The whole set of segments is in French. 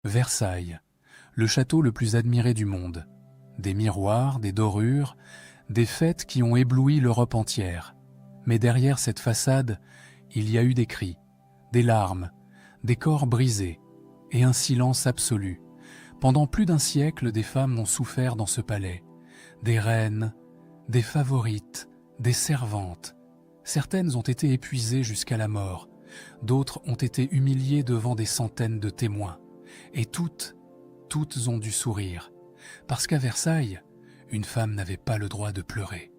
Versailles, le château le plus admiré du monde. Des miroirs, des dorures, des fêtes qui ont ébloui l'Europe entière. Mais derrière cette façade, il y a eu des cris, des larmes, des corps brisés et un silence absolu. Pendant plus d'un siècle, des femmes ont souffert dans ce palais. Des reines, des favorites, des servantes. Certaines ont été épuisées jusqu'à la mort. D'autres ont été humiliées devant des centaines de témoins. Et toutes ont dû sourire. Parce qu'à Versailles, une femme n'avait pas le droit de pleurer,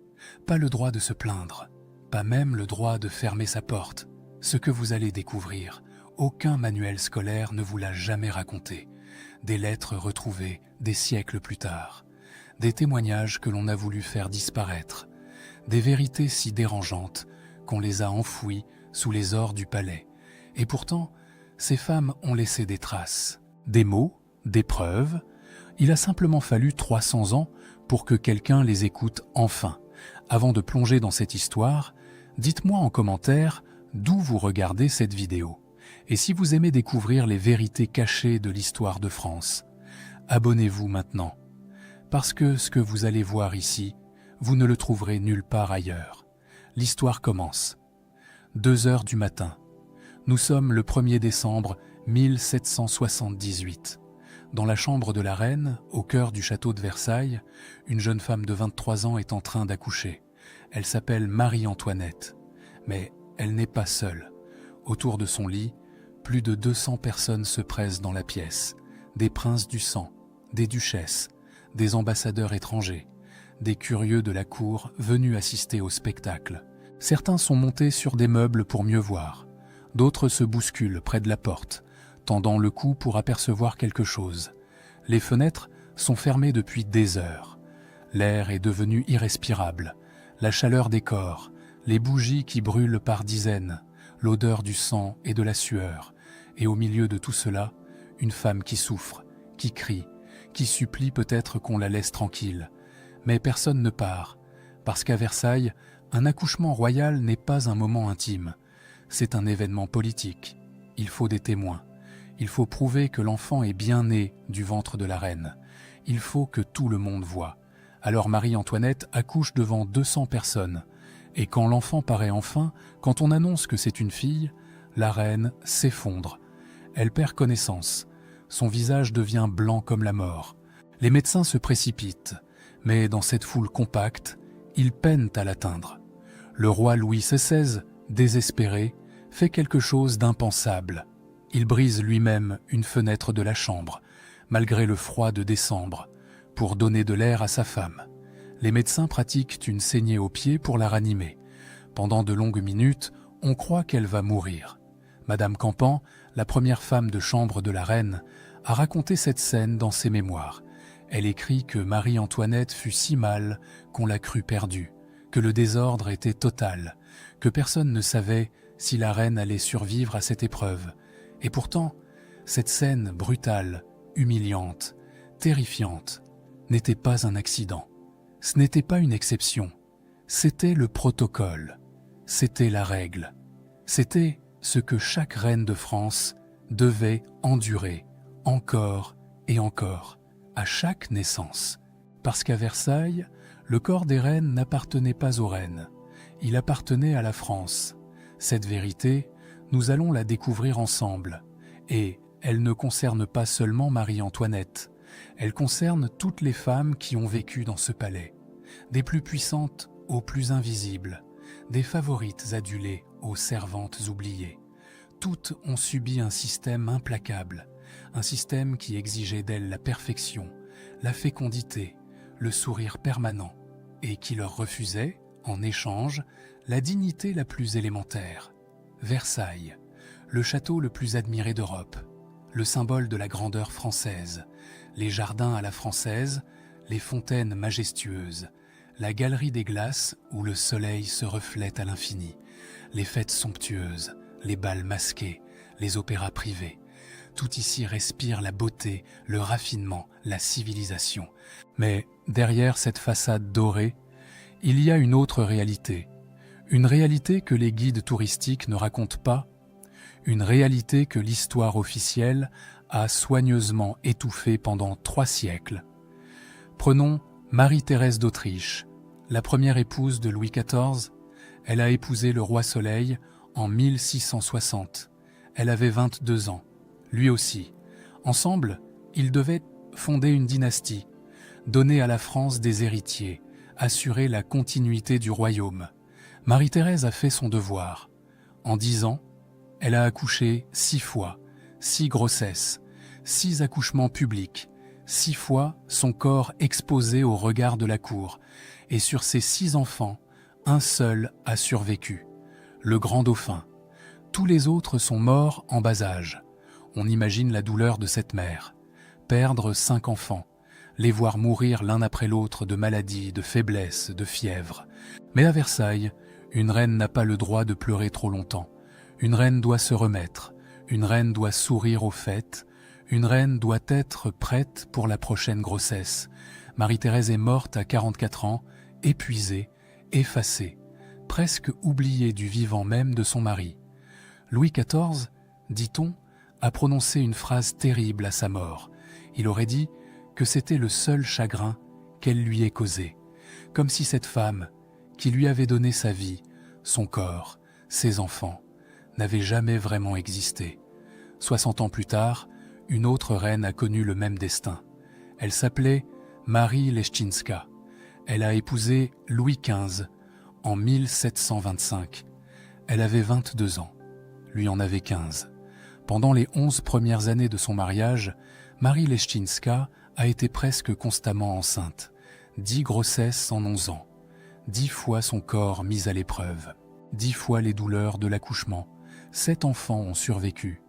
pas le droit de se plaindre, pas même le droit de fermer sa porte. Ce que vous allez découvrir, aucun manuel scolaire ne vous l'a jamais raconté. Des lettres retrouvées des siècles plus tard, des témoignages que l'on a voulu faire disparaître, des vérités si dérangeantes qu'on les a enfouies sous les ors du palais. Et pourtant, ces femmes ont laissé des traces, des mots, des preuves. Il a simplement fallu 300 ans pour que quelqu'un les écoute enfin. Avant de plonger dans cette histoire, dites-moi en commentaire d'où vous regardez cette vidéo. Et si vous aimez découvrir les vérités cachées de l'histoire de France, abonnez-vous maintenant. Parce que ce que vous allez voir ici, vous ne le trouverez nulle part ailleurs. L'histoire commence. 2 heures du matin. Nous sommes le 1er décembre 1778. Dans la chambre de la reine, au cœur du château de Versailles, une jeune femme de 23 ans est en train d'accoucher. Elle s'appelle Marie-Antoinette. Mais elle n'est pas seule. Autour de son lit, plus de 200 personnes se pressent dans la pièce. Des princes du sang, des duchesses, des ambassadeurs étrangers, des curieux de la cour venus assister au spectacle. Certains sont montés sur des meubles pour mieux voir. D'autres se bousculent près de la porte, tendant le cou pour apercevoir quelque chose. Les fenêtres sont fermées depuis des heures. L'air est devenu irrespirable. La chaleur des corps, les bougies qui brûlent par dizaines, l'odeur du sang et de la sueur. Et au milieu de tout cela, une femme qui souffre, qui crie, qui supplie peut-être qu'on la laisse tranquille. Mais personne ne part, parce qu'à Versailles, un accouchement royal n'est pas un moment intime. C'est un événement politique. Il faut des témoins. Il faut prouver que l'enfant est bien né du ventre de la reine. Il faut que tout le monde voie. Alors Marie-Antoinette accouche devant 200 personnes. Et quand l'enfant paraît enfin, quand on annonce que c'est une fille, la reine s'effondre. Elle perd connaissance. Son visage devient blanc comme la mort. Les médecins se précipitent. Mais dans cette foule compacte, ils peinent à l'atteindre. Le roi Louis XVI, désespéré, fait quelque chose d'impensable. Il brise lui-même une fenêtre de la chambre, malgré le froid de décembre, pour donner de l'air à sa femme. Les médecins pratiquent une saignée au pied pour la ranimer. Pendant de longues minutes, on croit qu'elle va mourir. Madame Campan, la première femme de chambre de la reine, a raconté cette scène dans ses mémoires. Elle écrit que Marie-Antoinette fut si mal qu'on l'a crue perdue, que le désordre était total, que personne ne savait si la reine allait survivre à cette épreuve. Et pourtant, cette scène brutale, humiliante, terrifiante, n'était pas un accident. Ce n'était pas une exception. C'était le protocole. C'était la règle. C'était ce que chaque reine de France devait endurer, encore et encore, à chaque naissance. Parce qu'à Versailles, le corps des reines n'appartenait pas aux reines. Il appartenait à la France. Cette vérité, nous allons la découvrir ensemble. Et elle ne concerne pas seulement Marie-Antoinette. Elle concerne toutes les femmes qui ont vécu dans ce palais. Des plus puissantes aux plus invisibles. Des favorites adulées aux servantes oubliées. Toutes ont subi un système implacable. Un système qui exigeait d'elles la perfection, la fécondité, le sourire permanent. Et qui leur refusait, en échange, la dignité la plus élémentaire. Versailles, le château le plus admiré d'Europe, le symbole de la grandeur française, les jardins à la française, les fontaines majestueuses, la galerie des glaces où le soleil se reflète à l'infini, les fêtes somptueuses, les bals masqués, les opéras privés. Tout ici respire la beauté, le raffinement, la civilisation. Mais derrière cette façade dorée, il y a une autre réalité. Une réalité que les guides touristiques ne racontent pas, une réalité que l'histoire officielle a soigneusement étouffé pendant 3 siècles. Prenons Marie-Thérèse d'Autriche, la première épouse de Louis XIV. Elle a épousé le roi Soleil en 1660. Elle avait 22 ans, lui aussi. Ensemble, ils devaient fonder une dynastie, donner à la France des héritiers, assurer la continuité du royaume. Marie-Thérèse a fait son devoir. En 10 ans, elle a accouché 6 fois, 6 grossesses, 6 accouchements publics, 6 fois son corps exposé au regard de la cour, et sur ces 6 enfants, un seul a survécu, le grand dauphin. Tous les autres sont morts en bas âge. On imagine la douleur de cette mère. Perdre 5 enfants, les voir mourir l'un après l'autre de maladie, de faiblesse, de fièvre. Mais à Versailles, une reine n'a pas le droit de pleurer trop longtemps. Une reine doit se remettre, une reine doit sourire aux fêtes, une reine doit être prête pour la prochaine grossesse. Marie-Thérèse est morte à 44 ans, épuisée, effacée, presque oubliée du vivant même de son mari. Louis XIV, dit-on, a prononcé une phrase terrible à sa mort. Il aurait dit que c'était le seul chagrin qu'elle lui ait causé, comme si cette femme, qui lui avait donné sa vie, son corps, ses enfants, n'avait jamais vraiment existé. 60 ans plus tard, une autre reine a connu le même destin. Elle s'appelait Marie Leszczyńska. Elle a épousé Louis XV en 1725. Elle avait 22 ans. Lui en avait 15. Pendant les 11 premières années de son mariage, Marie Leszczyńska a été presque constamment enceinte. 10 grossesses en 11 ans. 10 fois son corps mis à l'épreuve. 10 fois les douleurs de l'accouchement. 7 enfants ont survécu.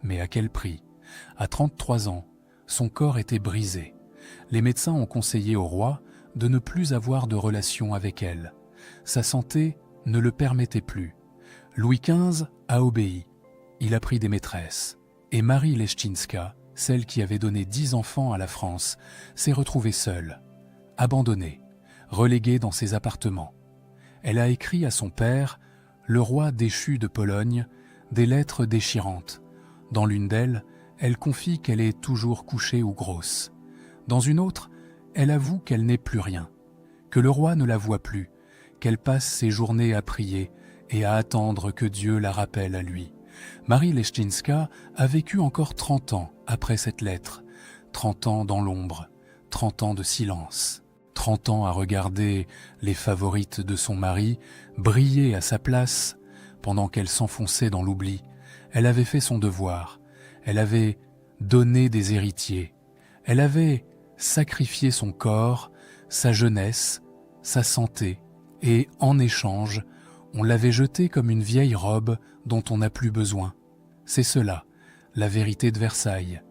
Mais à quel prix? À 33 ans, son corps était brisé. Les médecins ont conseillé au roi de ne plus avoir de relation avec elle. Sa santé ne le permettait plus. Louis XV a obéi. Il a pris des maîtresses. Et Marie Leszczyńska, celle qui avait donné 10 enfants à la France, s'est retrouvée seule, abandonnée, reléguée dans ses appartements. Elle a écrit à son père, le roi déchu de Pologne, des lettres déchirantes. Dans l'une d'elles, elle confie qu'elle est toujours couchée ou grosse. Dans une autre, elle avoue qu'elle n'est plus rien, que le roi ne la voit plus, qu'elle passe ses journées à prier et à attendre que Dieu la rappelle à lui. Marie Leszczyńska a vécu encore 30 ans après cette lettre, 30 ans dans l'ombre, 30 ans de silence, 30 ans à regarder les favorites de son mari briller à sa place pendant qu'elle s'enfonçait dans l'oubli. Elle avait fait son devoir, elle avait donné des héritiers, elle avait sacrifié son corps, sa jeunesse, sa santé, et en échange, on l'avait jetée comme une vieille robe dont on n'a plus besoin. C'est cela, la vérité de Versailles.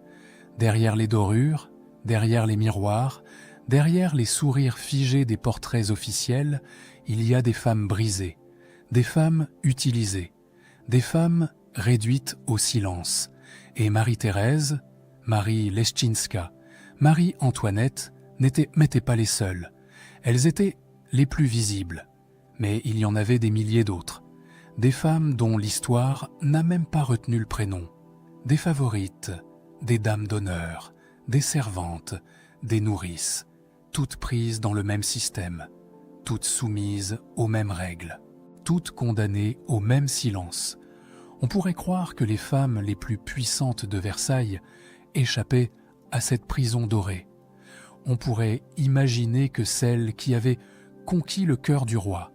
Derrière les dorures, derrière les miroirs, derrière les sourires figés des portraits officiels, il y a des femmes brisées, des femmes utilisées, des femmes réduites au silence. Et Marie-Thérèse, Marie Leszczyńska, Marie-Antoinette n'étaient pas les seules. Elles étaient les plus visibles. Mais il y en avait des milliers d'autres. Des femmes dont l'histoire n'a même pas retenu le prénom. Des favorites, des dames d'honneur, des servantes, des nourrices, toutes prises dans le même système, toutes soumises aux mêmes règles, toutes condamnées au même silence. On pourrait croire que les femmes les plus puissantes de Versailles échappaient à cette prison dorée. On pourrait imaginer que celles qui avaient conquis le cœur du roi,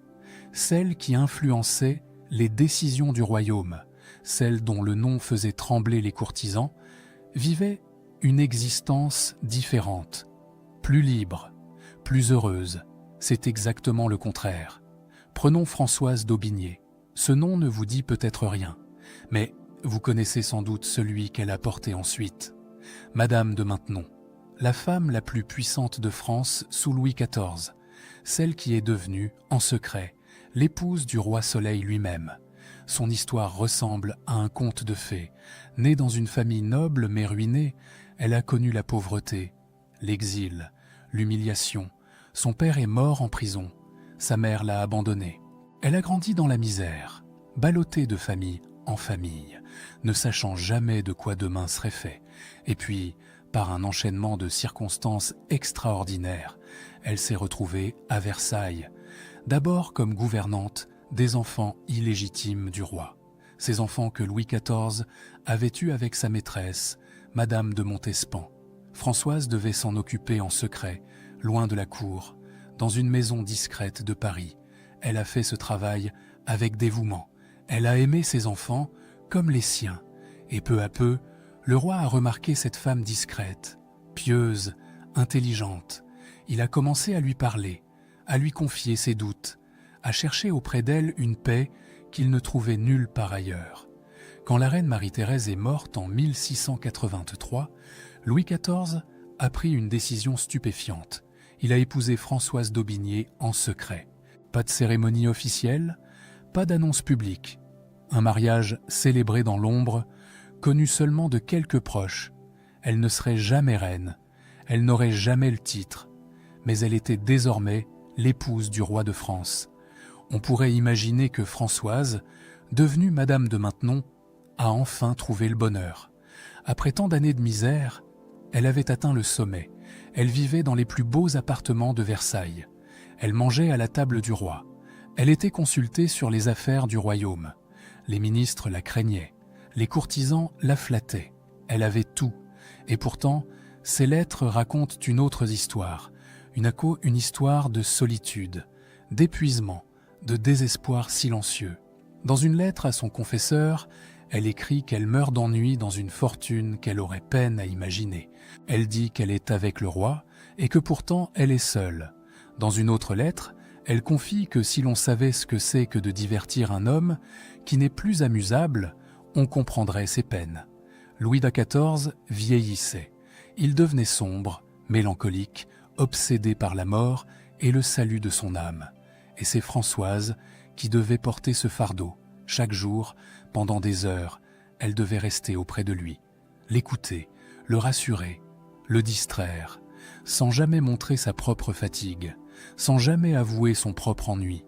celles qui influençaient les décisions du royaume, celles dont le nom faisait trembler les courtisans, vivaient une existence différente, plus libre, plus heureuse. C'est exactement le contraire. Prenons Françoise d'Aubigné. Ce nom ne vous dit peut-être rien, mais vous connaissez sans doute celui qu'elle a porté ensuite. Madame de Maintenon, la femme la plus puissante de France sous Louis XIV, celle qui est devenue, en secret, l'épouse du roi Soleil lui-même. Son histoire ressemble à un conte de fées. Née dans une famille noble mais ruinée, elle a connu la pauvreté, l'exil, l'humiliation. Son père est mort en prison, sa mère l'a abandonnée. Elle a grandi dans la misère, ballottée de famille en famille, ne sachant jamais de quoi demain serait fait. Et puis, par un enchaînement de circonstances extraordinaires, elle s'est retrouvée à Versailles, d'abord comme gouvernante des enfants illégitimes du roi. Ces enfants que Louis XIV avait eus avec sa maîtresse, Madame de Montespan. Françoise devait s'en occuper en secret, loin de la cour, dans une maison discrète de Paris. Elle a fait ce travail avec dévouement. Elle a aimé ses enfants comme les siens. Et peu à peu, le roi a remarqué cette femme discrète, pieuse, intelligente. Il a commencé à lui parler, à lui confier ses doutes, à chercher auprès d'elle une paix qu'il ne trouvait nulle part ailleurs. Quand la reine Marie-Thérèse est morte en 1683, Louis XIV a pris une décision stupéfiante. Il a épousé Françoise d'Aubigné en secret. Pas de cérémonie officielle, pas d'annonce publique. Un mariage célébré dans l'ombre, connu seulement de quelques proches. Elle ne serait jamais reine, elle n'aurait jamais le titre, mais elle était désormais l'épouse du roi de France. On pourrait imaginer que Françoise, devenue Madame de Maintenon, a enfin trouvé le bonheur. Après tant d'années de misère, elle avait atteint le sommet. Elle vivait dans les plus beaux appartements de Versailles. Elle mangeait à la table du roi. Elle était consultée sur les affaires du royaume. Les ministres la craignaient. Les courtisans la flattaient. Elle avait tout. Et pourtant, ses lettres racontent une autre histoire. Une histoire de solitude, d'épuisement, de désespoir silencieux. Dans une lettre à son confesseur, elle écrit qu'elle meurt d'ennui dans une fortune qu'elle aurait peine à imaginer. Elle dit qu'elle est avec le roi et que pourtant elle est seule. Dans une autre lettre, elle confie que si l'on savait ce que c'est que de divertir un homme qui n'est plus amusable, on comprendrait ses peines. Louis XIV vieillissait. Il devenait sombre, mélancolique, obsédé par la mort et le salut de son âme. Et c'est Françoise qui devait porter ce fardeau. Chaque jour, pendant des heures, elle devait rester auprès de lui, l'écouter, le rassurer, le distraire, sans jamais montrer sa propre fatigue, sans jamais avouer son propre ennui,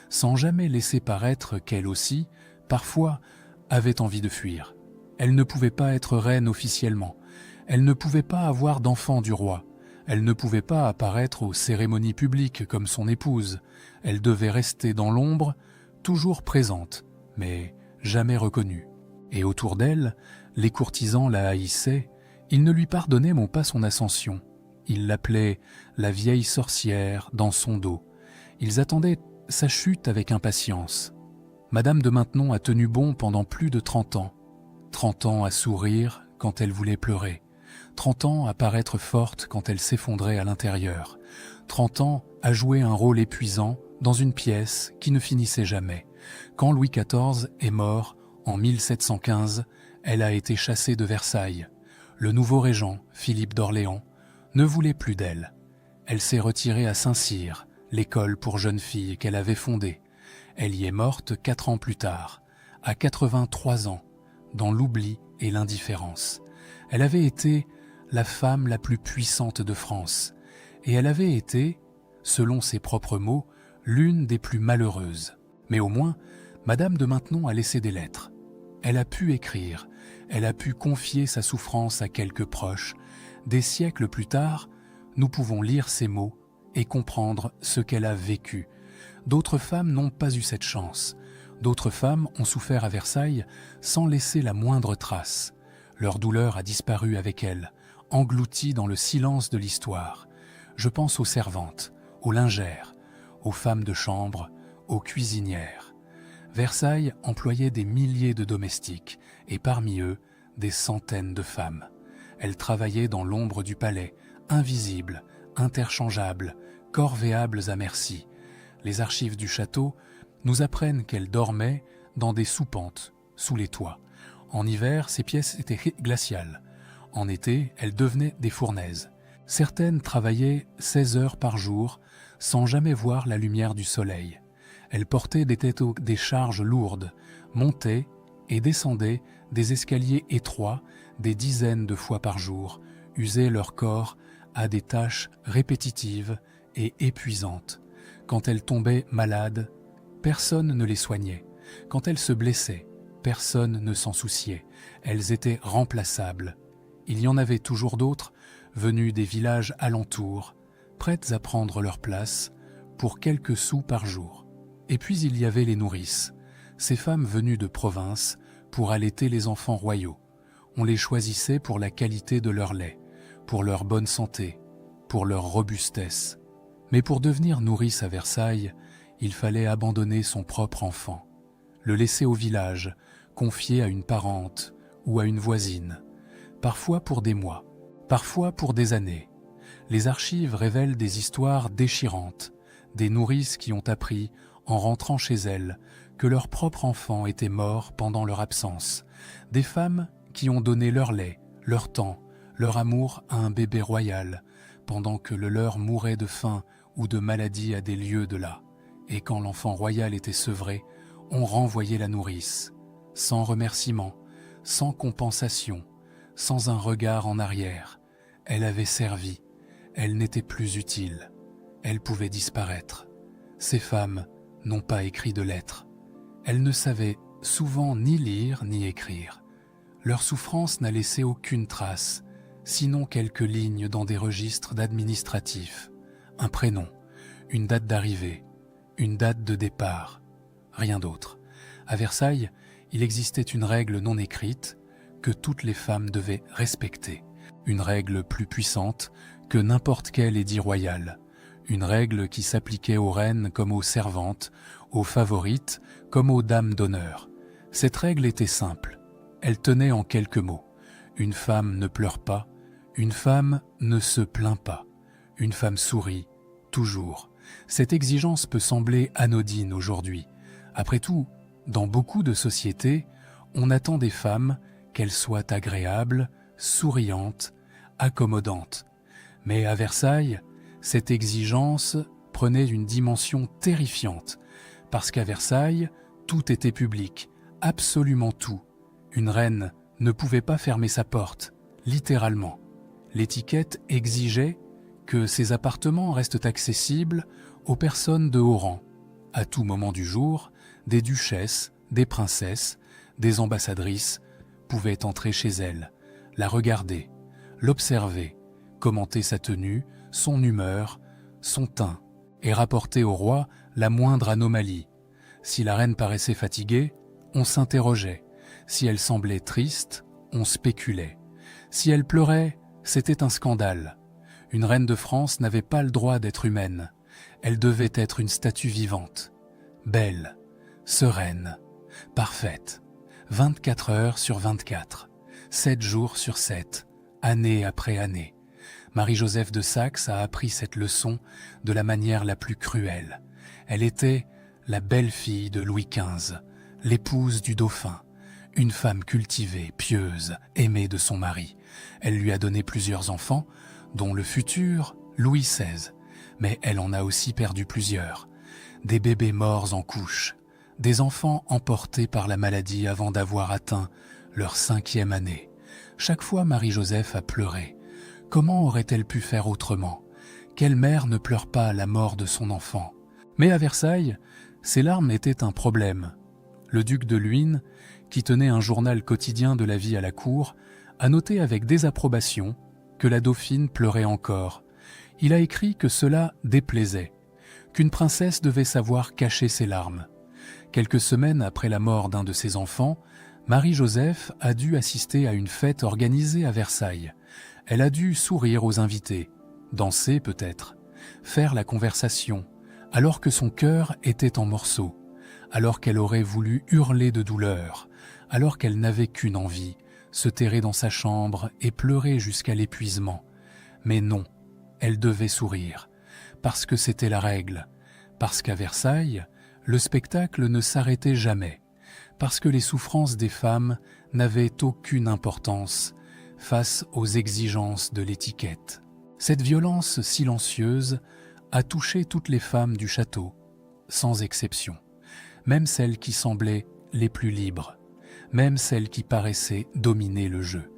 sans jamais laisser paraître qu'elle aussi, parfois, avait envie de fuir. Elle ne pouvait pas être reine officiellement, elle ne pouvait pas avoir d'enfant du roi, elle ne pouvait pas apparaître aux cérémonies publiques comme son épouse, elle devait rester dans l'ombre, toujours présente, mais jamais reconnue. Et autour d'elle, les courtisans la haïssaient, ils ne lui pardonnaient pas son ascension. Ils l'appelaient la vieille sorcière dans son dos. Ils attendaient sa chute avec impatience. Madame de Maintenon a tenu bon pendant plus de 30 ans. 30 ans à sourire quand elle voulait pleurer. 30 ans à paraître forte quand elle s'effondrait à l'intérieur. 30 ans à jouer un rôle épuisant dans une pièce qui ne finissait jamais. Quand Louis XIV est mort, en 1715, elle a été chassée de Versailles. Le nouveau régent, Philippe d'Orléans, ne voulait plus d'elle. Elle s'est retirée à Saint-Cyr, l'école pour jeunes filles qu'elle avait fondée. Elle y est morte 4 ans plus tard, à 83 ans, dans l'oubli et l'indifférence. Elle avait été la femme la plus puissante de France, et elle avait été, selon ses propres mots, l'une des plus malheureuses. Mais au moins, Madame de Maintenon a laissé des lettres. Elle a pu écrire, elle a pu confier sa souffrance à quelques proches. Des siècles plus tard, nous pouvons lire ces mots et comprendre ce qu'elle a vécu. D'autres femmes n'ont pas eu cette chance. D'autres femmes ont souffert à Versailles sans laisser la moindre trace. Leur douleur a disparu avec elles, engloutie dans le silence de l'histoire. Je pense aux servantes, aux lingères, aux femmes de chambre, aux cuisinières. Versailles employait des milliers de domestiques, et parmi eux, des centaines de femmes. Elles travaillaient dans l'ombre du palais, invisibles, interchangeables, corvéables à merci. Les archives du château nous apprennent qu'elles dormaient dans des soupentes, sous les toits. En hiver, ces pièces étaient glaciales. En été, elles devenaient des fournaises. Certaines travaillaient 16 heures par jour, sans jamais voir la lumière du soleil. Elles portaient des charges lourdes, montaient et descendaient des escaliers étroits des dizaines de fois par jour, usaient leur corps à des tâches répétitives et épuisantes. Quand elles tombaient malades, personne ne les soignait. Quand elles se blessaient, personne ne s'en souciait. Elles étaient remplaçables, Il y en avait toujours d'autres, venus des villages alentours, prêtes à prendre leur place pour quelques sous par jour. Et puis il y avait les nourrices, ces femmes venues de province pour allaiter les enfants royaux. On les choisissait pour la qualité de leur lait, pour leur bonne santé, pour leur robustesse. Mais pour devenir nourrice à Versailles, il fallait abandonner son propre enfant, le laisser au village, confié à une parente ou à une voisine, parfois pour des mois, parfois pour des années. Les archives révèlent des histoires déchirantes, des nourrices qui ont appris, en rentrant chez elles, que leur propre enfant était mort pendant leur absence, des femmes qui ont donné leur lait, leur temps, leur amour à un bébé royal, pendant que le leur mourait de faim ou de maladie à des lieues de là. Et quand l'enfant royal était sevré, on renvoyait la nourrice, sans remerciement, sans compensation, sans un regard en arrière. Elle avait servi, elle n'était plus utile, elle pouvait disparaître. Ces femmes n'ont pas écrit de lettres. Elles ne savaient souvent ni lire ni écrire. Leur souffrance n'a laissé aucune trace, sinon quelques lignes dans des registres d'administratifs, un prénom, une date d'arrivée, une date de départ, rien d'autre. À Versailles, il existait une règle non écrite que toutes les femmes devaient respecter, une règle plus puissante que n'importe quel édit royal, une règle qui s'appliquait aux reines comme aux servantes, aux favorites comme aux dames d'honneur. Cette règle était simple, elle tenait en quelques mots. Une femme ne pleure pas, une femme ne se plaint pas, une femme sourit, toujours. Cette exigence peut sembler anodine aujourd'hui. Après tout, dans beaucoup de sociétés, on attend des femmes qu'elles soient agréables, souriantes, accommodantes. Mais à Versailles, cette exigence prenait une dimension terrifiante, parce qu'à Versailles, tout était public, absolument tout. Une reine ne pouvait pas fermer sa porte, littéralement. L'étiquette exigeait que ses appartements restent accessibles aux personnes de haut rang. À tout moment du jour, des duchesses, des princesses, des ambassadrices pouvaient entrer chez elle, la regarder, l'observer, commenter sa tenue, son humeur, son teint, et rapporter au roi la moindre anomalie. Si la reine paraissait fatiguée, on s'interrogeait. Si elle semblait triste, on spéculait. Si elle pleurait, c'était un scandale. Une reine de France n'avait pas le droit d'être humaine. Elle devait être une statue vivante, belle, sereine, parfaite, 24 heures sur 24, 7 jours sur 7, année après année. Marie-Joseph de Saxe a appris cette leçon de la manière la plus cruelle. Elle était la belle-fille de Louis XV, l'épouse du dauphin, une femme cultivée, pieuse, aimée de son mari. Elle lui a donné plusieurs enfants, dont le futur Louis XVI, mais elle en a aussi perdu plusieurs. Des bébés morts en couche, des enfants emportés par la maladie avant d'avoir atteint leur 5e année. Chaque fois Marie-Joseph a pleuré. Comment aurait-elle pu faire autrement? Quelle mère ne pleure pas la mort de son enfant? Mais à Versailles, ces larmes étaient un problème. Le duc de Luynes, qui tenait un journal quotidien de la vie à la cour, a noté avec désapprobation que la dauphine pleurait encore. Il a écrit que cela déplaisait, qu'une princesse devait savoir cacher ses larmes. Quelques semaines après la mort d'un de ses enfants, Marie-Joseph a dû assister à une fête organisée à Versailles. Elle a dû sourire aux invités, danser peut-être, faire la conversation, alors que son cœur était en morceaux, alors qu'elle aurait voulu hurler de douleur, alors qu'elle n'avait qu'une envie, se terrer dans sa chambre et pleurer jusqu'à l'épuisement. Mais non, elle devait sourire, parce que c'était la règle, parce qu'à Versailles, le spectacle ne s'arrêtait jamais, parce que les souffrances des femmes n'avaient aucune importance face aux exigences de l'étiquette. Cette violence silencieuse a touché toutes les femmes du château, sans exception, même celles qui semblaient les plus libres, même celles qui paraissaient dominer le jeu.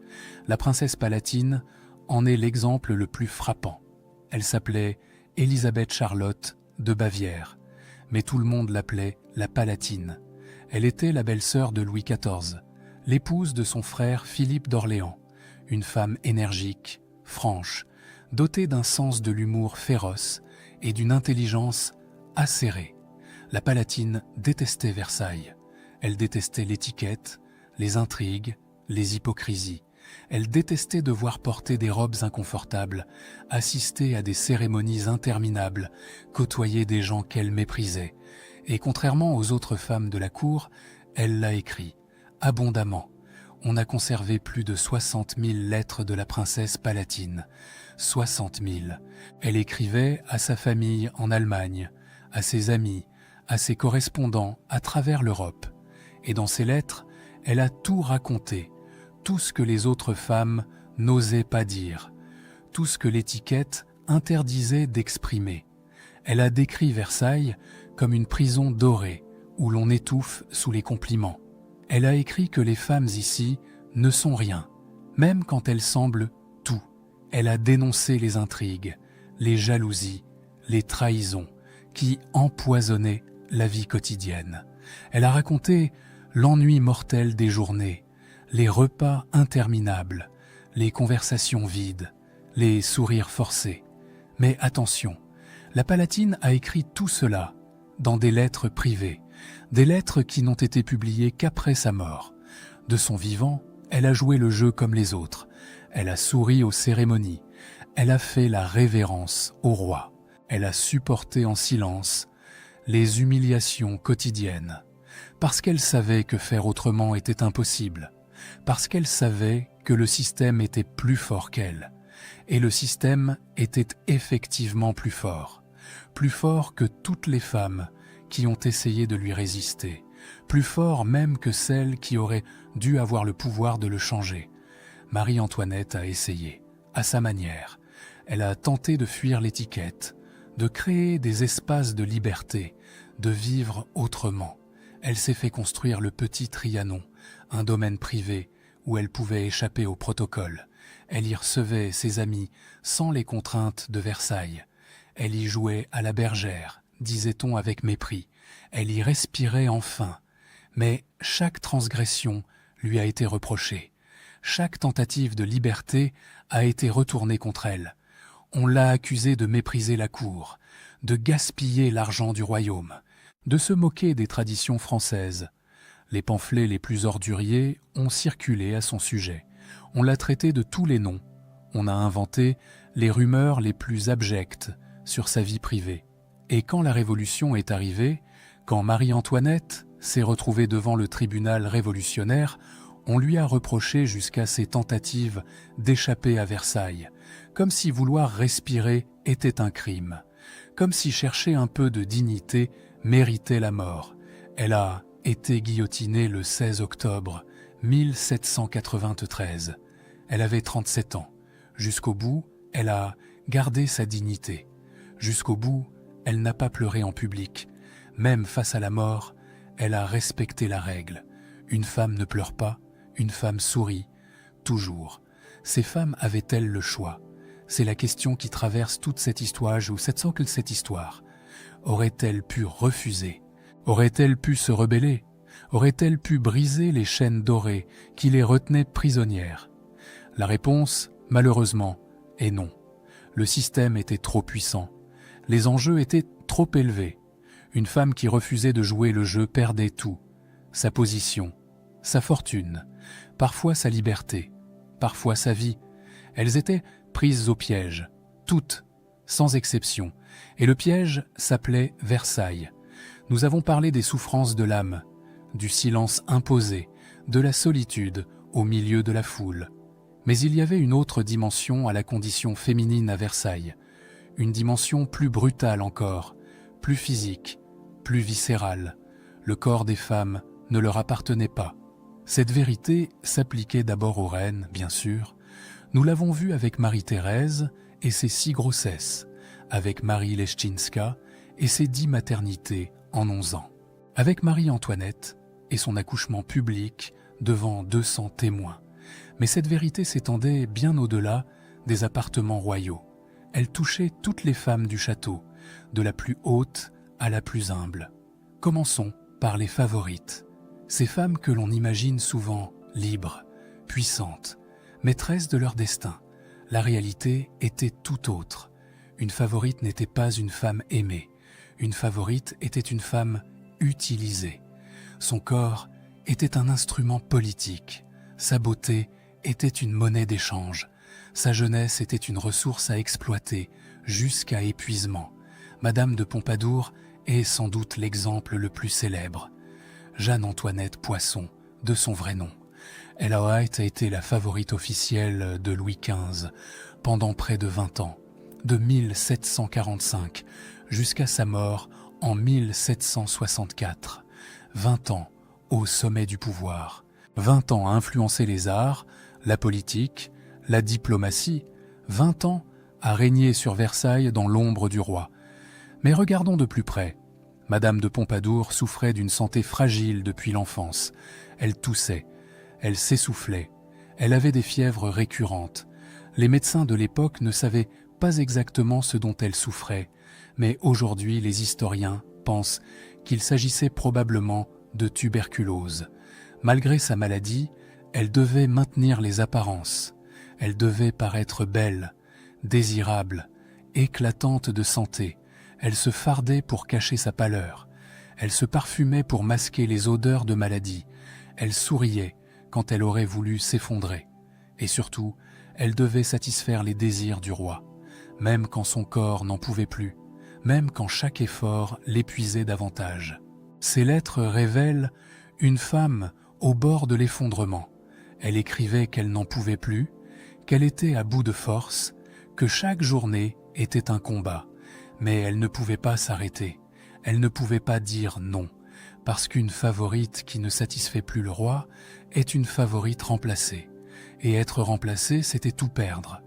La princesse Palatine en est l'exemple le plus frappant. Elle s'appelait Élisabeth Charlotte de Bavière, mais tout le monde l'appelait la Palatine. Elle était la belle-sœur de Louis XIV, l'épouse de son frère Philippe d'Orléans, une femme énergique, franche, dotée d'un sens de l'humour féroce et d'une intelligence acérée. La Palatine détestait Versailles. Elle détestait l'étiquette, les intrigues, les hypocrisies. Elle détestait devoir porter des robes inconfortables, assister à des cérémonies interminables, côtoyer des gens qu'elle méprisait. Et contrairement aux autres femmes de la cour, elle l'a écrit, abondamment. On a conservé plus de 60 000 lettres de la princesse Palatine. 60 000. Elle écrivait à sa famille en Allemagne, à ses amis, à ses correspondants à travers l'Europe. Et dans ses lettres, elle a tout raconté, tout ce que les autres femmes n'osaient pas dire, tout ce que l'étiquette interdisait d'exprimer. Elle a décrit Versailles comme une prison dorée où l'on étouffe sous les compliments. Elle a écrit que les femmes ici ne sont rien, même quand elles semblent tout. Elle a dénoncé les intrigues, les jalousies, les trahisons qui empoisonnaient la vie quotidienne. Elle a raconté l'ennui mortel des journées, les repas interminables, les conversations vides, les sourires forcés. Mais attention, la Palatine a écrit tout cela dans des lettres privées, des lettres qui n'ont été publiées qu'après sa mort. De son vivant, elle a joué le jeu comme les autres. Elle a souri aux cérémonies. Elle a fait la révérence au roi. Elle a supporté en silence les humiliations quotidiennes. Parce qu'elle savait que faire autrement était impossible. Parce qu'elle savait que le système était plus fort qu'elle. Et le système était effectivement plus fort que toutes les femmes qui ont essayé de lui résister, plus fort même que celles qui auraient dû avoir le pouvoir de le changer. Marie-Antoinette a essayé, à sa manière. Elle a tenté de fuir l'étiquette, de créer des espaces de liberté, de vivre autrement. Elle s'est fait construire le petit Trianon, un domaine privé où elle pouvait échapper au protocole. Elle y recevait ses amis sans les contraintes de Versailles. Elle y jouait à la bergère, disait-on avec mépris. Elle y respirait enfin. Mais chaque transgression lui a été reprochée. Chaque tentative de liberté a été retournée contre elle. On l'a accusée de mépriser la cour, de gaspiller l'argent du royaume, de se moquer des traditions françaises. Les pamphlets les plus orduriers ont circulé à son sujet. On l'a traitée de tous les noms. On a inventé les rumeurs les plus abjectes sur sa vie privée. Et quand la Révolution est arrivée, quand Marie-Antoinette s'est retrouvée devant le tribunal révolutionnaire, on lui a reproché jusqu'à ses tentatives d'échapper à Versailles, comme si vouloir respirer était un crime, comme si chercher un peu de dignité méritait la mort. Elle a été guillotinée le 16 octobre 1793. Elle avait 37 ans. Jusqu'au bout, elle a gardé sa dignité. Jusqu'au bout, elle n'a pas pleuré en public. Même face à la mort, elle a respecté la règle. Une femme ne pleure pas, une femme sourit, toujours. Ces femmes avaient-elles le choix? C'est la question qui traverse toute cette histoire, ou cette histoire. Aurait-elle pu refuser? Aurait-elle pu se rebeller? Aurait-elle pu briser les chaînes dorées qui les retenaient prisonnières? La réponse, malheureusement, est non. Le système était trop puissant. Les enjeux étaient trop élevés. Une femme qui refusait de jouer le jeu perdait tout. Sa position, sa fortune, parfois sa liberté, parfois sa vie. Elles étaient prises au piège, toutes, sans exception. Et le piège s'appelait Versailles. Nous avons parlé des souffrances de l'âme, du silence imposé, de la solitude au milieu de la foule. Mais il y avait une autre dimension à la condition féminine à Versailles, une dimension plus brutale encore, plus physique, plus viscérale. Le corps des femmes ne leur appartenait pas. Cette vérité s'appliquait d'abord aux reines, bien sûr. Nous l'avons vu avec Marie-Thérèse et ses 6 grossesses, avec Marie Leschinska et ses 10 maternités en 11 ans, avec Marie-Antoinette et son accouchement public devant 200 témoins. Mais cette vérité s'étendait bien au-delà des appartements royaux. Elle touchait toutes les femmes du château, de la plus haute à la plus humble. Commençons par les favorites, ces femmes que l'on imagine souvent libres, puissantes, maîtresses de leur destin. La réalité était tout autre. Une favorite n'était pas une femme aimée. Une favorite était une femme utilisée. Son corps était un instrument politique. Sa beauté était une monnaie d'échange. Sa jeunesse était une ressource à exploiter jusqu'à épuisement. Madame de Pompadour est sans doute l'exemple le plus célèbre. Jeanne-Antoinette Poisson, de son vrai nom. Ella White a été la favorite officielle de Louis XV pendant près de 20 ans, de 1745 jusqu'à sa mort en 1764. 20 ans au sommet du pouvoir, 20 ans à influencer les arts, la politique, la diplomatie, 20 ans à régner sur Versailles dans l'ombre du roi. Mais regardons de plus près. Madame de Pompadour souffrait d'une santé fragile depuis l'enfance. Elle toussait, elle s'essoufflait, elle avait des fièvres récurrentes. Les médecins de l'époque ne savaient pas exactement ce dont elle souffrait, mais aujourd'hui les historiens pensent qu'il s'agissait probablement de tuberculose. Malgré sa maladie, elle devait maintenir les apparences. Elle devait paraître belle, désirable, éclatante de santé. Elle se fardait pour cacher sa pâleur. Elle se parfumait pour masquer les odeurs de maladie. Elle souriait quand elle aurait voulu s'effondrer. Et surtout, elle devait satisfaire les désirs du roi, même quand son corps n'en pouvait plus, même quand chaque effort l'épuisait davantage. Ces lettres révèlent une femme au bord de l'effondrement. Elle écrivait qu'elle n'en pouvait plus, qu'elle était à bout de force, que chaque journée était un combat. Mais elle ne pouvait pas s'arrêter, elle ne pouvait pas dire non, parce qu'une favorite qui ne satisfait plus le roi est une favorite remplacée. Et être remplacée, c'était tout perdre.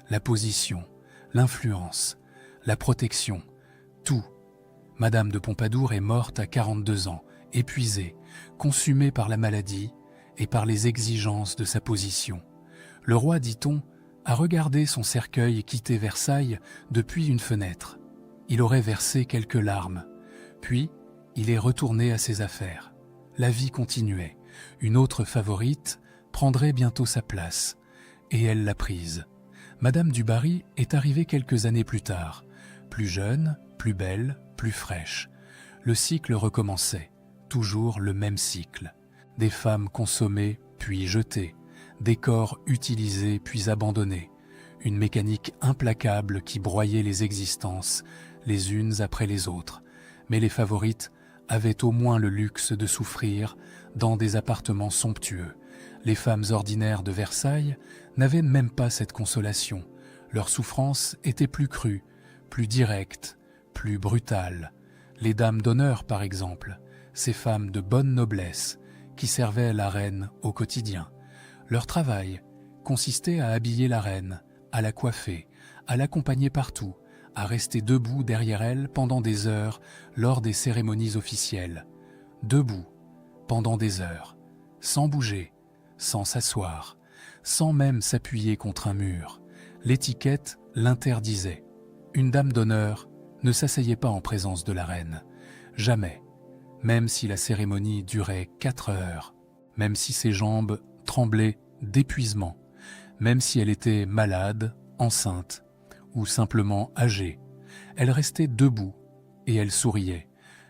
La position, l'influence, la protection, tout. Madame de Pompadour est morte à 42 ans, épuisée, consumée par la maladie et par les exigences de sa position. Le roi, dit-on, a regardé son cercueil quitter Versailles depuis une fenêtre. Il aurait versé quelques larmes, puis il est retourné à ses affaires. La vie continuait. Une autre favorite prendrait bientôt sa place, et elle l'a prise. Madame du Barry est arrivée quelques années plus tard, plus jeune, plus belle, plus fraîche. Le cycle recommençait, toujours le même cycle. Des femmes consommées puis jetées, des corps utilisés puis abandonnés, une mécanique implacable qui broyait les existences, les unes après les autres. Mais les favorites avaient au moins le luxe de souffrir dans des appartements somptueux. Les femmes ordinaires de Versailles n'avaient même pas cette consolation. Leur souffrance était plus crue, plus directe, plus brutale. Les dames d'honneur, par exemple, ces femmes de bonne noblesse qui servaient la reine au quotidien. Leur travail consistait à habiller la reine, à la coiffer, à l'accompagner partout, à rester debout derrière elle pendant des heures lors des cérémonies officielles. Debout, pendant des heures, sans bouger, sans s'asseoir, sans même s'appuyer contre un mur. L'étiquette l'interdisait. Une dame d'honneur ne s'asseyait pas en présence de la reine. Jamais. Même si la cérémonie durait 4 heures. Même si ses jambes tremblaient d'épuisement. Même si elle était malade, enceinte ou simplement âgée. Elle restait debout et elle souriait.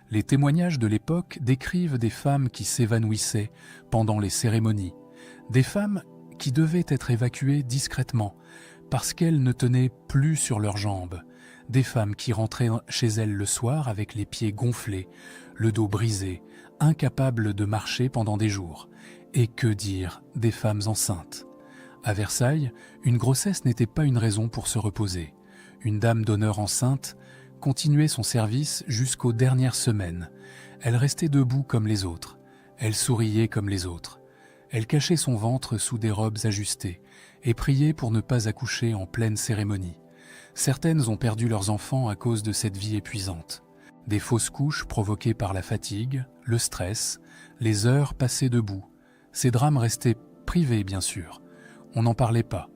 Les témoignages de l'époque décrivent des femmes qui s'évanouissaient pendant les cérémonies. Des femmes qui devaient être évacuées discrètement parce qu'elles ne tenaient plus sur leurs jambes. Des femmes qui rentraient chez elles le soir avec les pieds gonflés, le dos brisé, incapables de marcher pendant des jours. Et que dire des femmes enceintes? À Versailles, une grossesse n'était pas une raison pour se reposer. Une dame d'honneur enceinte continuait son service jusqu'aux dernières semaines. Elle restait debout comme les autres. Elle souriait comme les autres. Elle cachait son ventre sous des robes ajustées et priait pour ne pas accoucher en pleine cérémonie. Certaines ont perdu leurs enfants à cause de cette vie épuisante. Des fausses couches provoquées par la fatigue, le stress, les heures passées debout. Ces drames restaient privés, bien sûr. On n'en parlait pas,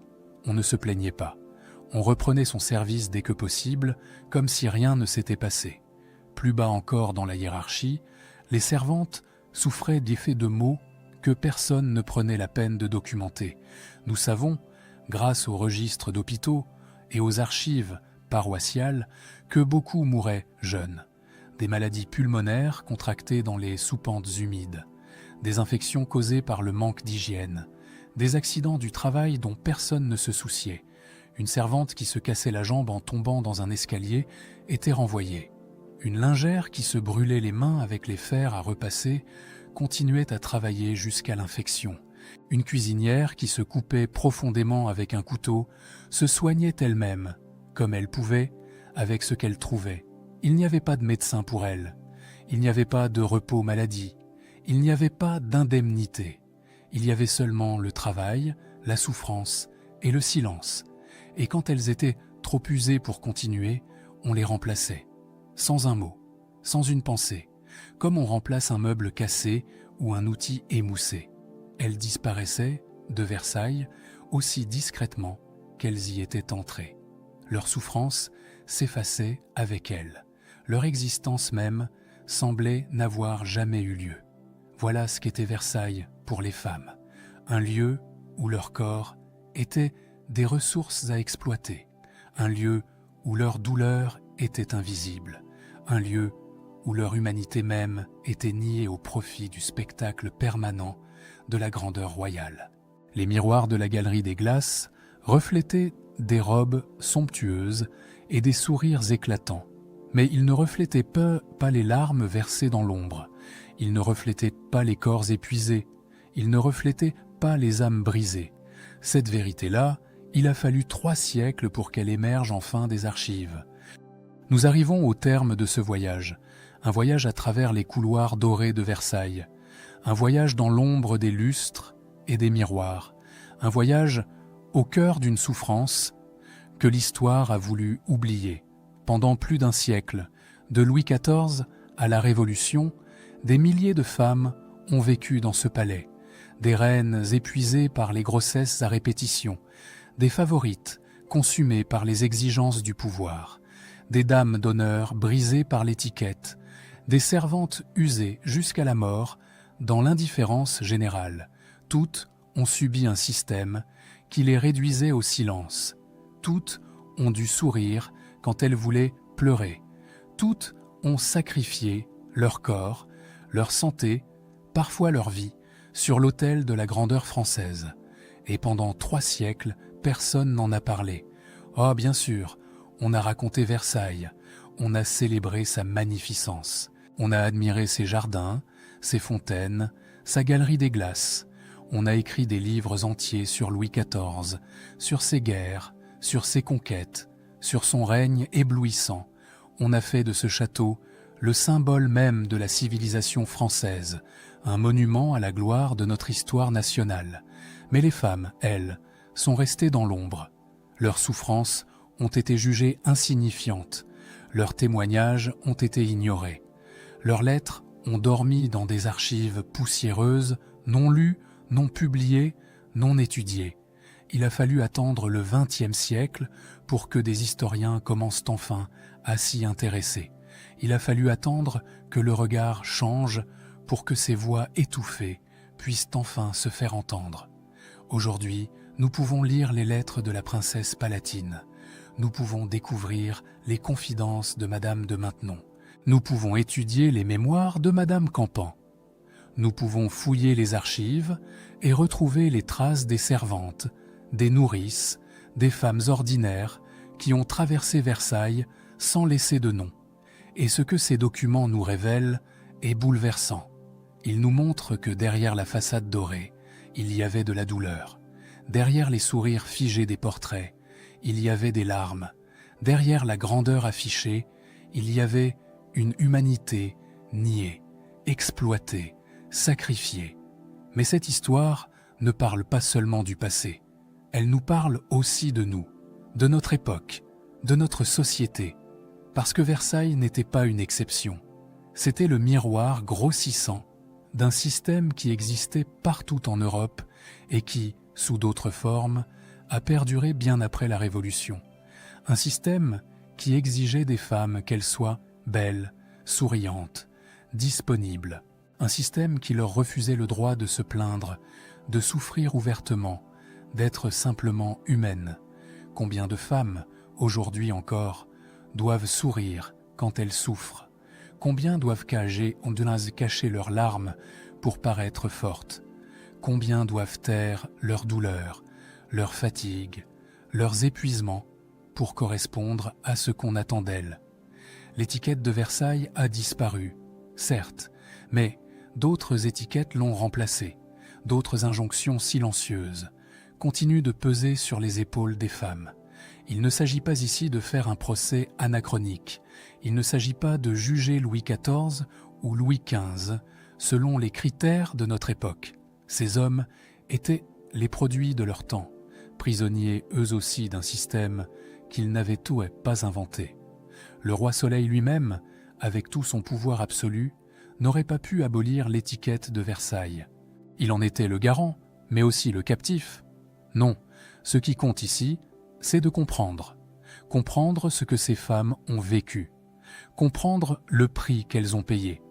on ne se plaignait pas. On reprenait son service dès que possible, comme si rien ne s'était passé. Plus bas encore dans la hiérarchie, les servantes souffraient d'effets de maux que personne ne prenait la peine de documenter. Nous savons, grâce aux registres d'hôpitaux et aux archives paroissiales, que beaucoup mouraient jeunes. Des maladies pulmonaires contractées dans les soupentes humides, des infections causées par le manque d'hygiène, des accidents du travail dont personne ne se souciait. Une servante qui se cassait la jambe en tombant dans un escalier était renvoyée. Une lingère qui se brûlait les mains avec les fers à repasser continuait à travailler jusqu'à l'infection. Une cuisinière qui se coupait profondément avec un couteau se soignait elle-même, comme elle pouvait, avec ce qu'elle trouvait. Il n'y avait pas de médecin pour elle. Il n'y avait pas de repos maladie. Il n'y avait pas d'indemnité. Il y avait seulement le travail, la souffrance et le silence. Et quand elles étaient trop usées pour continuer, on les remplaçait. Sans un mot, sans une pensée, comme on remplace un meuble cassé ou un outil émoussé. Elles disparaissaient de Versailles aussi discrètement qu'elles y étaient entrées. Leur souffrance s'effaçait avec elles. Leur existence même semblait n'avoir jamais eu lieu. Voilà ce qu'était Versailles pour les femmes. Un lieu où leur corps était des ressources à exploiter. Un lieu où leur douleur était invisible. Un lieu où leur humanité même était niée au profit du spectacle permanent de la grandeur royale. Les miroirs de la galerie des glaces reflétaient des robes somptueuses et des sourires éclatants. Mais ils ne reflétaient pas les larmes versées dans l'ombre. Ils ne reflétaient pas les corps épuisés. Ils ne reflétaient pas les âmes brisées. Cette vérité-là, il a fallu 3 siècles pour qu'elle émerge enfin des archives. Nous arrivons au terme de ce voyage, un voyage à travers les couloirs dorés de Versailles, un voyage dans l'ombre des lustres et des miroirs, un voyage au cœur d'une souffrance que l'histoire a voulu oublier. Pendant plus d'un siècle, de Louis XIV à la Révolution, des milliers de femmes ont vécu dans ce palais, des reines épuisées par les grossesses à répétition, des favorites consumées par les exigences du pouvoir, des dames d'honneur brisées par l'étiquette, des servantes usées jusqu'à la mort dans l'indifférence générale. Toutes ont subi un système qui les réduisait au silence. Toutes ont dû sourire quand elles voulaient pleurer. Toutes ont sacrifié leur corps, leur santé, parfois leur vie, sur l'autel de la grandeur française. Et pendant 3 siècles, personne n'en a parlé. Oh, bien sûr, on a raconté Versailles, on a célébré sa magnificence, on a admiré ses jardins, ses fontaines, sa galerie des glaces, on a écrit des livres entiers sur Louis XIV, sur ses guerres, sur ses conquêtes, sur son règne éblouissant. On a fait de ce château le symbole même de la civilisation française, un monument à la gloire de notre histoire nationale. Mais les femmes, elles, sont restées dans l'ombre. Leurs souffrances ont été jugées insignifiantes, leurs témoignages ont été ignorés. Leurs lettres ont dormi dans des archives poussiéreuses, non lues, non publiées, non étudiées. Il a fallu attendre le XXe siècle pour que des historiens commencent enfin à s'y intéresser. Il a fallu attendre que le regard change pour que ces voix étouffées puissent enfin se faire entendre. Aujourd'hui, nous pouvons lire les lettres de la princesse Palatine. Nous pouvons découvrir les confidences de Madame de Maintenon. Nous pouvons étudier les mémoires de Madame Campan. Nous pouvons fouiller les archives et retrouver les traces des servantes, des nourrices, des femmes ordinaires qui ont traversé Versailles sans laisser de nom. Et ce que ces documents nous révèlent est bouleversant. Ils nous montrent que derrière la façade dorée, il y avait de la douleur. Derrière les sourires figés des portraits, il y avait des larmes. Derrière la grandeur affichée, il y avait une humanité niée, exploitée, sacrifiée. Mais cette histoire ne parle pas seulement du passé. Elle nous parle aussi de nous, de notre époque, de notre société. Parce que Versailles n'était pas une exception. C'était le miroir grossissant d'un système qui existait partout en Europe et qui, sous d'autres formes, a perduré bien après la Révolution. Un système qui exigeait des femmes qu'elles soient belles, souriantes, disponibles. un système qui leur refusait le droit de se plaindre, de souffrir ouvertement, d'être simplement humaines. Combien de femmes, aujourd'hui encore, doivent sourire quand elles souffrent? Combien doivent cacher leurs larmes pour paraître fortes? Combien doivent taire leurs douleurs, leurs fatigues, leurs épuisements pour correspondre à ce qu'on attend d'elles? L'étiquette de Versailles a disparu, certes, mais d'autres étiquettes l'ont remplacée. D'autres injonctions silencieuses continuent de peser sur les épaules des femmes. Il ne s'agit pas ici de faire un procès anachronique. Il ne s'agit pas de juger Louis XIV ou Louis XV selon les critères de notre époque. Ces hommes étaient les produits de leur temps, prisonniers eux aussi d'un système qu'ils n'avaient tout pas inventé. Le roi Soleil lui-même, avec tout son pouvoir absolu, n'aurait pas pu abolir l'étiquette de Versailles. Il en était le garant, mais aussi le captif. Non, ce qui compte ici, c'est de comprendre. Comprendre ce que ces femmes ont vécu. Comprendre le prix qu'elles ont payé.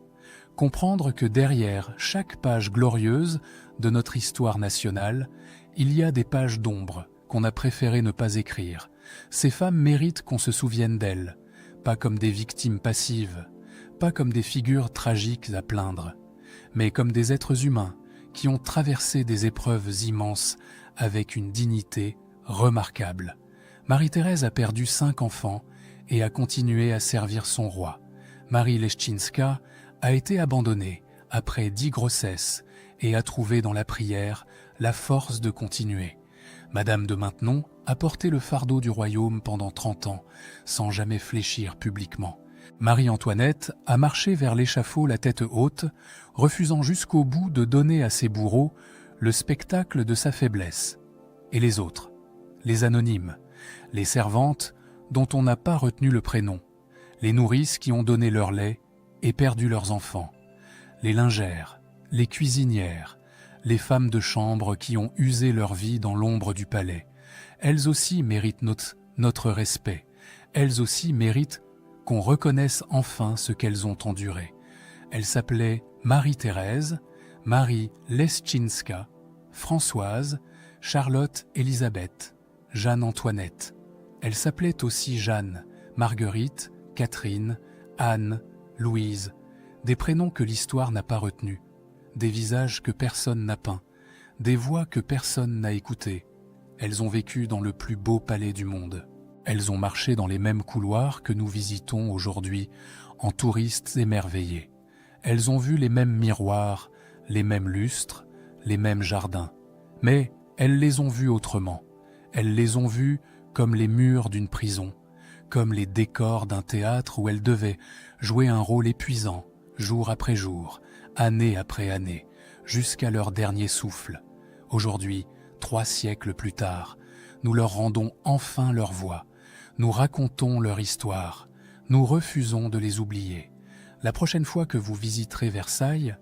Comprendre que derrière chaque page glorieuse de notre histoire nationale, il y a des pages d'ombre qu'on a préféré ne pas écrire. Ces femmes méritent qu'on se souvienne d'elles, pas comme des victimes passives, pas comme des figures tragiques à plaindre, mais comme des êtres humains qui ont traversé des épreuves immenses avec une dignité remarquable. Marie-Thérèse a perdu 5 enfants et a continué à servir son roi. Marie Leszczyńska a été abandonnée après 10 grossesses et a trouvé dans la prière la force de continuer. Madame de Maintenon a porté le fardeau du royaume pendant 30 ans, sans jamais fléchir publiquement. Marie-Antoinette a marché vers l'échafaud la tête haute, refusant jusqu'au bout de donner à ses bourreaux le spectacle de sa faiblesse. Et les autres, les anonymes, les servantes dont on n'a pas retenu le prénom, les nourrices qui ont donné leur lait et perdu leurs enfants, les lingères, les cuisinières, les femmes de chambre qui ont usé leur vie dans l'ombre du palais. Elles aussi méritent notre respect. Elles aussi méritent qu'on reconnaisse enfin ce qu'elles ont enduré. Elles s'appelaient Marie-Thérèse, Marie Leszczyńska, Françoise, Charlotte Élisabeth, Jeanne-Antoinette. Elles s'appelaient aussi Jeanne, Marguerite, Catherine, Anne, Louise, des prénoms que l'histoire n'a pas retenus, des visages que personne n'a peints, des voix que personne n'a écoutées. Elles ont vécu dans le plus beau palais du monde. Elles ont marché dans les mêmes couloirs que nous visitons aujourd'hui en touristes émerveillés. Elles ont vu les mêmes miroirs, les mêmes lustres, les mêmes jardins. Mais elles les ont vus autrement. Elles les ont vus comme les murs d'une prison, comme les décors d'un théâtre où elles devaient jouer un rôle épuisant, jour après jour, année après année, jusqu'à leur dernier souffle. Aujourd'hui, 3 siècles plus tard, nous leur rendons enfin leur voix. Nous racontons leur histoire. Nous refusons de les oublier. La prochaine fois que vous visiterez Versailles,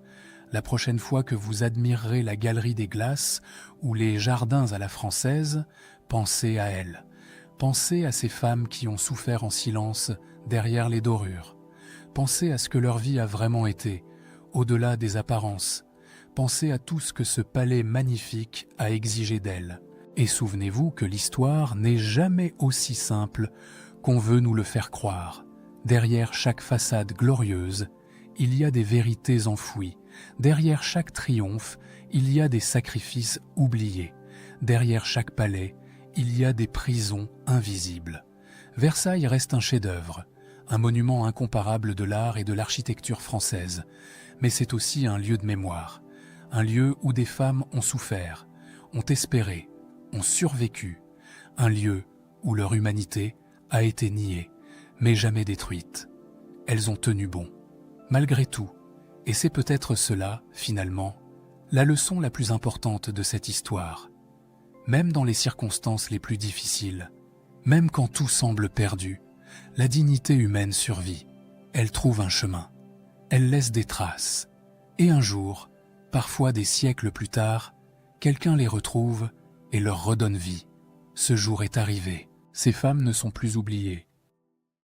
la prochaine fois que vous admirerez la galerie des glaces ou les jardins à la française, pensez à elles. Pensez à ces femmes qui ont souffert en silence derrière les dorures. Pensez à ce que leur vie a vraiment été, au-delà des apparences. Pensez à tout ce que ce palais magnifique a exigé d'elles. Et souvenez-vous que l'histoire n'est jamais aussi simple qu'on veut nous le faire croire. Derrière chaque façade glorieuse, il y a des vérités enfouies. Derrière chaque triomphe, il y a des sacrifices oubliés. Derrière chaque palais, il y a des prisons invisibles. Versailles reste un chef-d'œuvre, un monument incomparable de l'art et de l'architecture française. Mais c'est aussi un lieu de mémoire, un lieu où des femmes ont souffert, ont espéré, ont survécu, un lieu où leur humanité a été niée, mais jamais détruite. Elles ont tenu bon, malgré tout, et c'est peut-être cela, finalement, la leçon la plus importante de cette histoire. Même dans les circonstances les plus difficiles, même quand tout semble perdu, la dignité humaine survit. Elle trouve un chemin, elle laisse des traces, et un jour, parfois des siècles plus tard, quelqu'un les retrouve et leur redonne vie. Ce jour est arrivé. Ces femmes ne sont plus oubliées.